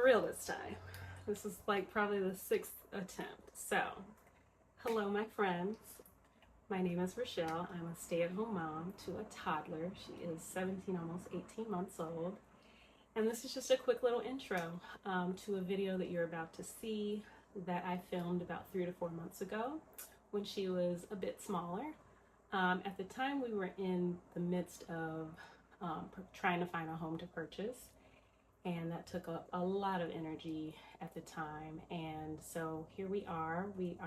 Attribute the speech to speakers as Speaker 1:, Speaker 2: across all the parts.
Speaker 1: real this time. This is like probably the 6th attempt. So, hello my friends. My name is Rochelle. I'm a stay-at-home mom to a toddler. She is 17, almost 18 months old. And this is just a quick little intro to a video that you're about to see that I filmed about 3 to 4 months ago when she was a bit smaller. At the time, we were in the midst of trying to find a home to purchase, and that took up a lot of energy at the time. And so here we are. We've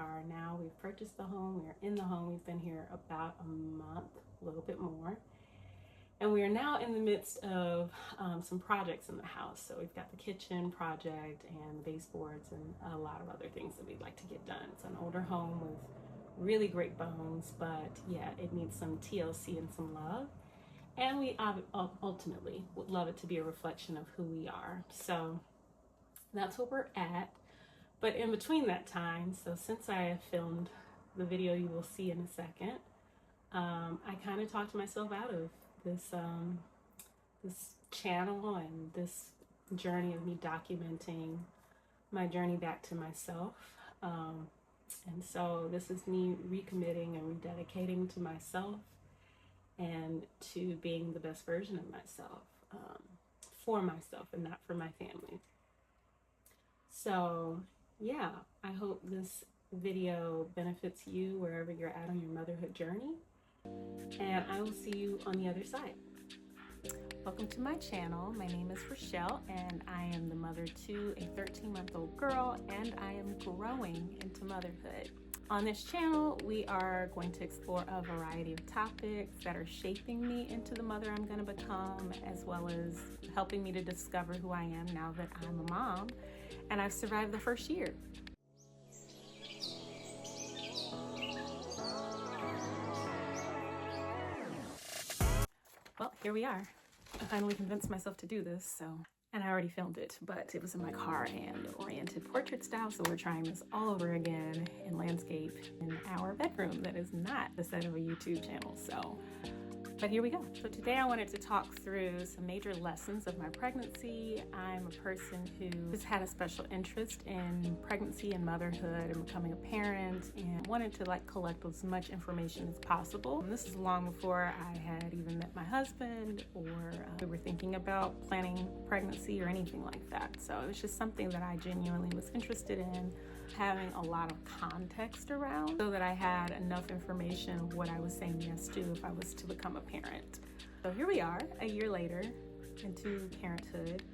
Speaker 1: purchased the home. We're in the home. We've been here about a month, a little bit more. And we are now in the midst of some projects in the house. So we've got the kitchen project and the baseboards and a lot of other things that we'd like to get done. It's an older home with really great bones, but yeah, it needs some TLC and some love. And we ultimately would love it to be a reflection of who we are. So that's what we're at. But in between that time, so since I have filmed the video you will see in a second, I kind of talked myself out of this channel and this journey of me documenting my journey back to myself. And so this is me recommitting and rededicating to myself and to being the best version of myself, for myself and not for my family. So yeah, I hope this video benefits you wherever you're at on your motherhood journey, and I will see you on the other side. Welcome to my channel. My name is Rochelle, and I am the mother to a 13-month-old girl, and I am growing into motherhood. On this channel, we are going to explore a variety of topics that are shaping me into the mother I'm going to become, as well as helping me to discover who I am now that I'm a mom and I've survived the first year. Well, here we are. I finally convinced myself to do this, and I already filmed it, but it was in my car and oriented portrait style, so we're trying this all over again in landscape in our bedroom that is not the set of a YouTube channel. But here we go. So today I wanted to talk through some major lessons of my pregnancy. I'm a person who has had a special interest in pregnancy and motherhood and becoming a parent, and wanted to collect as much information as possible. And this is long before I had even met my husband, or we were thinking about planning pregnancy or anything like that. So it was just something that I genuinely was interested in having a lot of context around, so that I had enough information of what I was saying yes to if I was to become a parent. So here we are, a year later, into parenthood,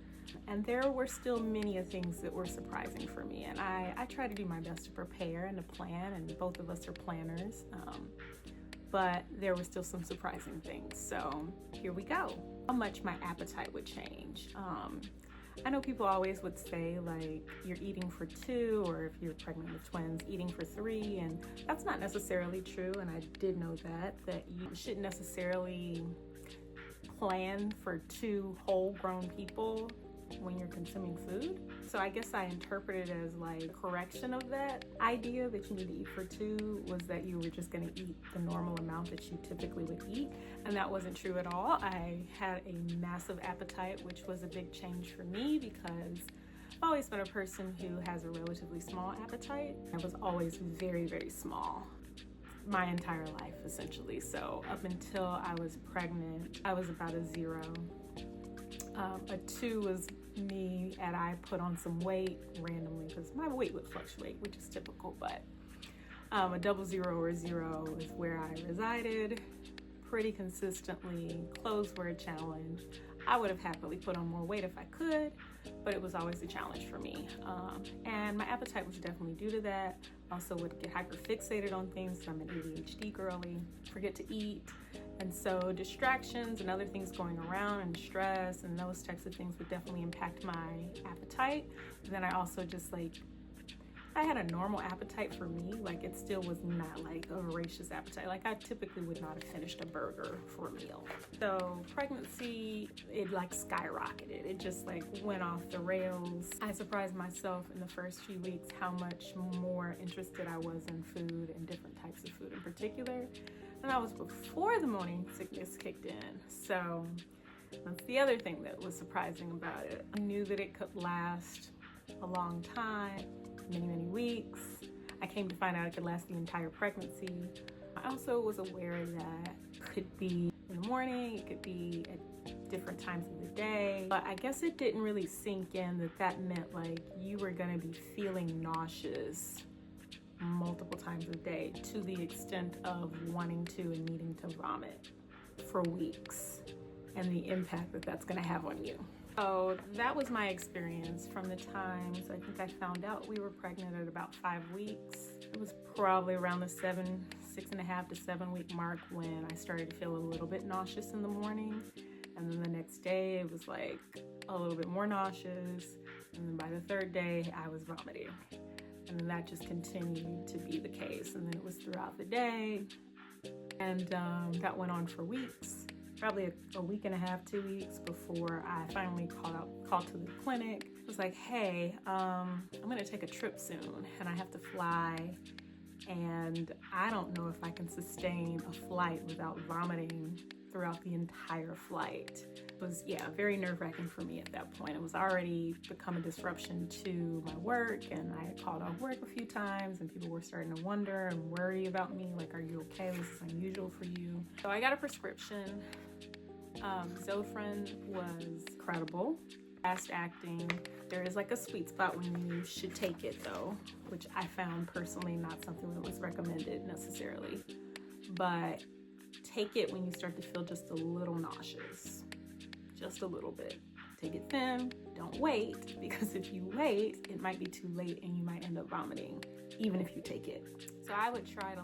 Speaker 1: and there were still many things that were surprising for me. And I try to do my best to prepare and to plan, and both of us are planners, but there were still some surprising things. So here we go. How much my appetite would change. I know people always would say, like, you're eating for 2, or if you're pregnant with twins, eating for 3, and that's not necessarily true. And I did know that you shouldn't necessarily plan for 2 whole grown people when you're consuming food. So I guess I interpreted it as like a correction of that idea that you need to eat for 2, was that you were just going to eat the normal amount that you typically would eat. And that wasn't true at all. I had a massive appetite, which was a big change for me because I've always been a person who has a relatively small appetite. I was always very, very small my entire life, essentially. So up until I was pregnant, I was about a 0. A 2 was me, and I put on some weight randomly because my weight would fluctuate, which is typical, but a 00 or 0 is where I resided pretty consistently. Clothes were a challenge. I would have happily put on more weight if I could, but it was always a challenge for me. And my appetite was definitely due to that. I also would get hyperfixated on things. I'm an ADHD girly, forget to eat. And so distractions and other things going around and stress and those types of things would definitely impact my appetite. And then I also just I had a normal appetite for me. Like, it still was not like a voracious appetite. Like, I typically would not have finished a burger for a meal. So pregnancy, it skyrocketed. It just went off the rails. I surprised myself in the first few weeks how much more interested I was in food, and different types of food in particular. And that was before the morning sickness kicked in. So that's the other thing that was surprising about it. I knew that it could last a long time, many weeks. I came to find out it could last the entire pregnancy. I also was aware that it could be in the morning, it could be at different times of the day, but I guess it didn't really sink in that that meant like you were gonna be feeling nauseous multiple times a day to the extent of wanting to and needing to vomit for weeks, and the impact that that's going to have on you. So that was my experience from the times I think I found out we were pregnant at about 5 weeks. It was probably around the 6.5 to 7 week mark when I started to feel a little bit nauseous in the morning, and then the next day it was like a little bit more nauseous, and then by the third day I was vomiting. And then that just continued to be the case. And then it was throughout the day. And that went on for weeks, probably a week and a half, 2 weeks before I finally called to the clinic. It was like, hey, I'm gonna take a trip soon and I have to fly. And I don't know if I can sustain a flight without vomiting throughout the entire flight. It was, very nerve-wracking for me at that point. It was already become a disruption to my work, and I had called off work a few times, and people were starting to wonder and worry about me, like, are you okay? This is unusual for you. So I got a prescription. Zofran was incredible, fast acting. There is like a sweet spot when you should take it though, which I found personally not something that was recommended necessarily, but take it when you start to feel just a little nauseous, just a little bit. Take it thin, don't wait, because if you wait, it might be too late and you might end up vomiting, even if you take it. So I would try to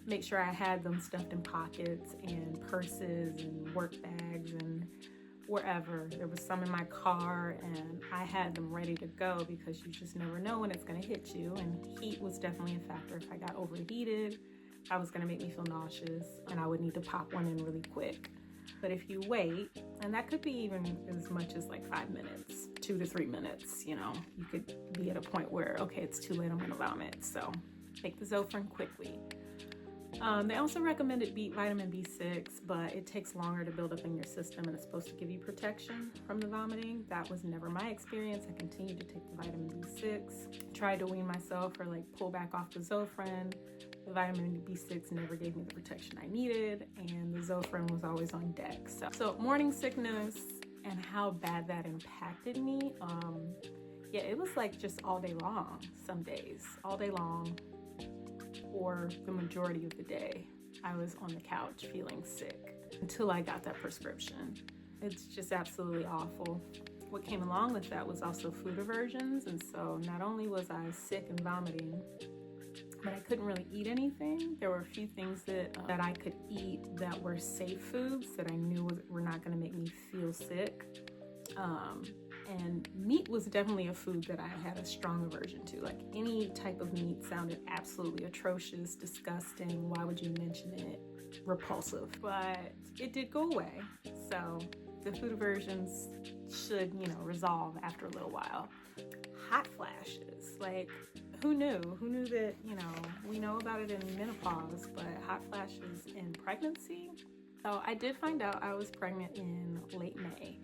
Speaker 1: make sure I had them stuffed in pockets and purses and work bags and wherever. There was some in my car and I had them ready to go because you just never know when it's gonna hit you, and heat was definitely a factor. If I got overheated, I was gonna make me feel nauseous and I would need to pop one in really quick. But if you wait, and that could be even as much as like 5 minutes, 2 to 3 minutes, you could be at a point where, okay, it's too late, I'm gonna vomit. So take the Zofran quickly. They also recommended vitamin B6, but it takes longer to build up in your system and it's supposed to give you protection from the vomiting. That was never my experience. I continued to take the vitamin B6, tried to wean myself or pull back off the Zofran. The vitamin B6 never gave me the protection I needed, and the Zofran was always on deck. So morning sickness and how bad that impacted me, it was just all day long, some days, all day long, or the majority of the day, I was on the couch feeling sick until I got that prescription. It's just absolutely awful. What came along with that was also food aversions, and so not only was I sick and vomiting, but I couldn't really eat anything. There were a few things that I could eat that were safe foods that I knew were not going to make me feel sick. And meat was definitely a food that I had a strong aversion to. Any type of meat sounded absolutely atrocious, disgusting. Why would you mention it? Repulsive. But it did go away. So the food aversions should, resolve after a little while. Hot flashes. Who knew? Who knew that, we know about it in menopause, but hot flashes in pregnancy? So I did find out I was pregnant in late May.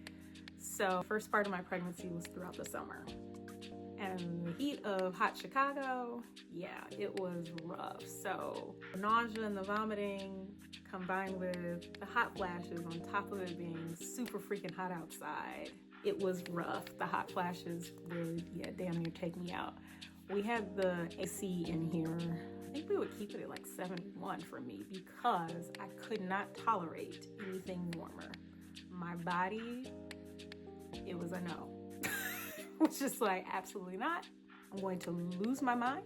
Speaker 1: So first part of my pregnancy was throughout the summer. And the heat of hot Chicago, it was rough. So the nausea and the vomiting combined with the hot flashes on top of it being super freaking hot outside, it was rough. The hot flashes would, damn near take me out. We had the AC in here. I think we would keep it at 71 for me because I could not tolerate anything warmer. My body, it was a no. It was just absolutely not. I'm going to lose my mind.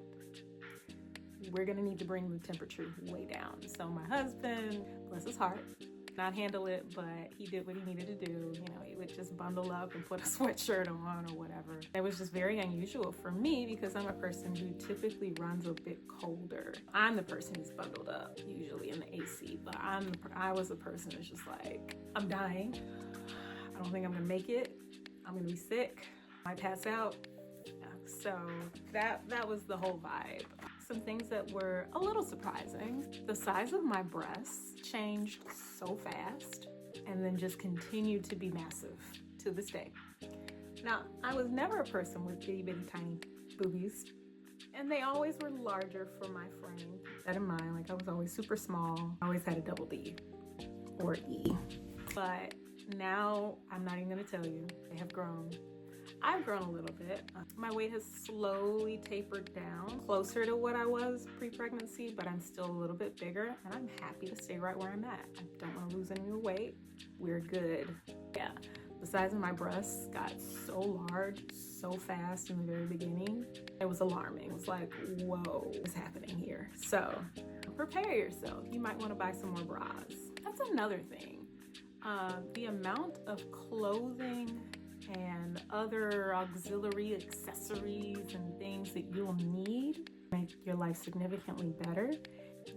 Speaker 1: We're gonna need to bring the temperature way down. So my husband, bless his heart, not handle it, but he did what he needed to do. He would just bundle up and put a sweatshirt on or whatever. It was just very unusual for me because I'm a person who typically runs a bit colder. I'm the person who's bundled up usually in the AC, but I was the person who's just I'm dying. I don't think I'm gonna make it. I'm gonna be sick. I might pass out. So that was the whole vibe. Some things that were a little surprising. The size of my breasts changed so fast and then just continued to be massive to this day. Now, I was never a person with itty bitty tiny boobies, and they always were larger for my frame. Keep that in mind, like I was always super small. I always had a double D or E. But now, I'm not even gonna tell you, they have grown. I've grown a little bit. My weight has slowly tapered down, closer to what I was pre-pregnancy, but I'm still a little bit bigger, and I'm happy to stay right where I'm at. I don't want to lose any more weight. We're good. Yeah, the size of my breasts got so large, so fast in the very beginning. It was alarming. It was like, whoa, what's happening here? So prepare yourself. You might want to buy some more bras. That's another thing. The amount of clothing and other auxiliary accessories and things that you'll need to make your life significantly better.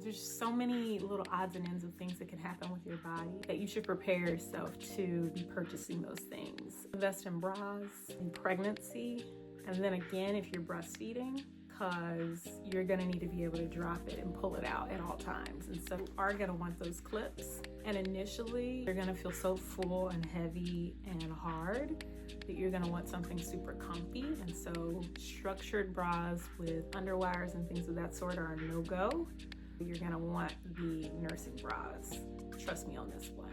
Speaker 1: There's so many little odds and ends of things that can happen with your body that you should prepare yourself to be purchasing those things. Invest in bras in pregnancy, and then again if you're breastfeeding, because you're gonna need to be able to drop it and pull it out at all times. And so you are gonna want those clips. And initially, you're gonna feel so full and heavy and hard that you're gonna want something super comfy. And so structured bras with underwires and things of that sort are a no-go. You're gonna want the nursing bras. Trust me on this one.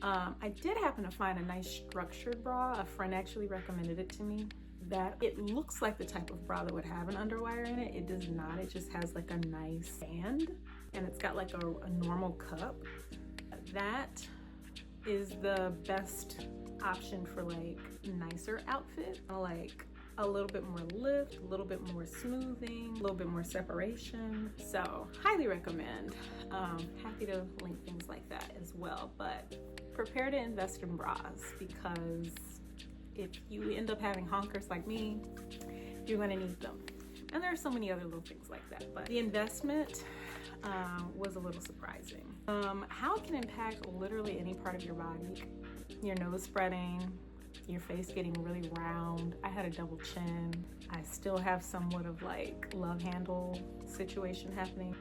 Speaker 1: I did happen to find a nice structured bra. A friend actually recommended it to me. That it looks like the type of bra that would have an underwire in it. It does not. It just has like a nice band, and it's got like a normal cup. That is the best option for like nicer outfit, like a little bit more lift, a little bit more smoothing, a little bit more separation. So highly recommend. Happy to link things like that as well, but prepare to invest in bras, because if you end up having honkers like me, you're gonna need them. And there are so many other little things like that, but the investment was a little surprising. How it can impact literally any part of your body. Your nose spreading, your face getting really round. I had a double chin. I still have somewhat of like love handle situation happening.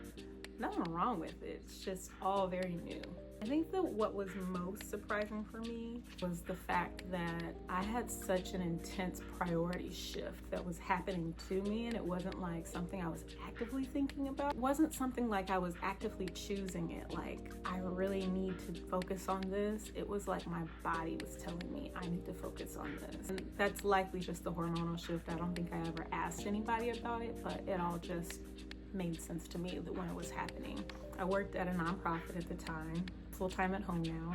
Speaker 1: Nothing wrong with it, it's just all very new. I think that what was most surprising for me was the fact that I had such an intense priority shift that was happening to me, and it wasn't like something I was actively thinking about. It wasn't something like I was actively choosing it, like I really need to focus on this. It was like my body was telling me I need to focus on this. And that's likely just the hormonal shift. I don't think I ever asked anybody about it, but it all just made sense to me that when it was happening. I worked at a nonprofit at the time, full-time at home now,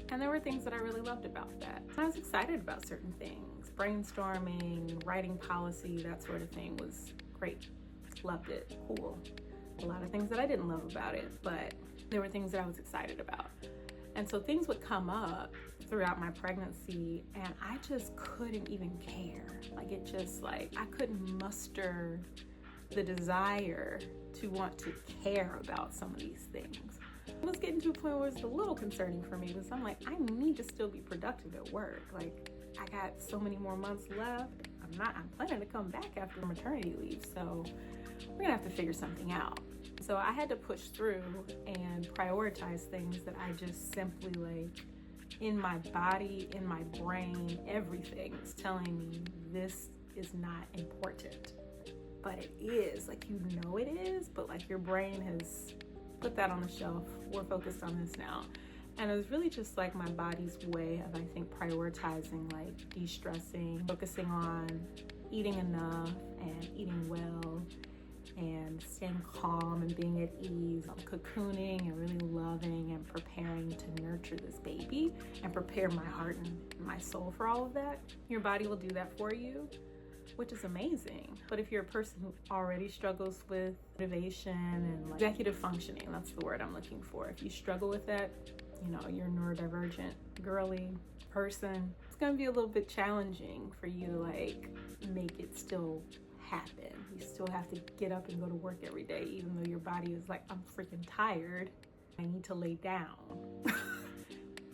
Speaker 1: and there were things that I really loved about that. I was excited about certain things. Brainstorming, writing policy, that sort of thing was great. Loved it. Cool. A lot of things that I didn't love about it, but there were things that I was excited about. And so things would come up throughout my pregnancy, and I just couldn't even care. Like it just like, I couldn't muster the desire to want to care about some of these things. It was getting to a point where it was a little concerning for me, because I'm like, I need to still be productive at work. Like, I got so many more months left. I'm planning to come back after maternity leave, so we're gonna have to figure something out. So I had to push through and prioritize things that I just simply like, in my body, in my brain, everything is telling me this is not important. But it is, like, you know it is, but like your brain has put that on the shelf. We're focused on this now. And it was really just like my body's way of, I think, prioritizing, like de-stressing, focusing on eating enough and eating well and staying calm and being at ease, cocooning and really loving and preparing to nurture this baby and prepare my heart and my soul for all of that. Your body will do that for you, which is amazing. But if you're a person who already struggles with motivation and like executive functioning, that's the word I'm looking for. If you struggle with that, you know, you're a neurodivergent, girly person, it's gonna be a little bit challenging for you to like make it still happen. You still have to get up and go to work every day, even though your body is like, I'm freaking tired, I need to lay down.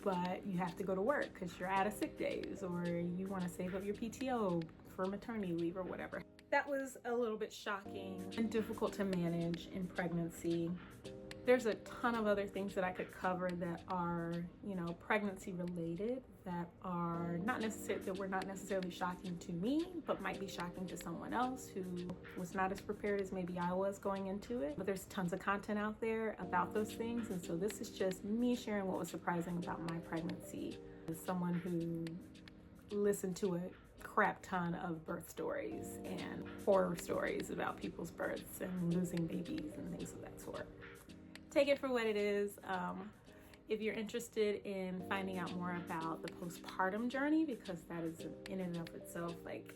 Speaker 1: But you have to go to work because you're out of sick days, or you want to save up your PTO for maternity leave or whatever. That was a little bit shocking and difficult to manage in pregnancy. There's a ton of other things that I could cover that are, you know, pregnancy related that are were not necessarily shocking to me, but might be shocking to someone else who was not as prepared as maybe I was going into it. But there's tons of content out there about those things, and so this is just me sharing what was surprising about my pregnancy as someone who listened to a crap ton of birth stories and horror stories about people's births and losing babies and things of that sort. Take it for what it is. If you're interested in finding out more about the postpartum journey, because that is in and of itself like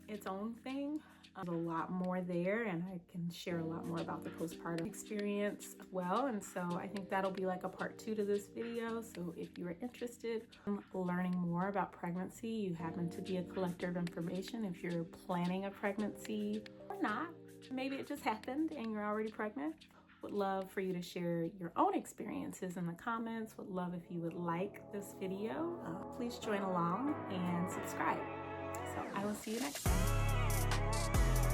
Speaker 1: its own thing, there's a lot more there, and I can share a lot more about the postpartum experience as well. And so I think that'll be like a part 2 to this video. So if you are interested in learning more about pregnancy, you happen to be a collector of information, if you're planning a pregnancy or not, maybe it just happened and you're already pregnant, would love for you to share your own experiences in the comments. Would love if you would like this video. Please join along and subscribe. So I will see you next time.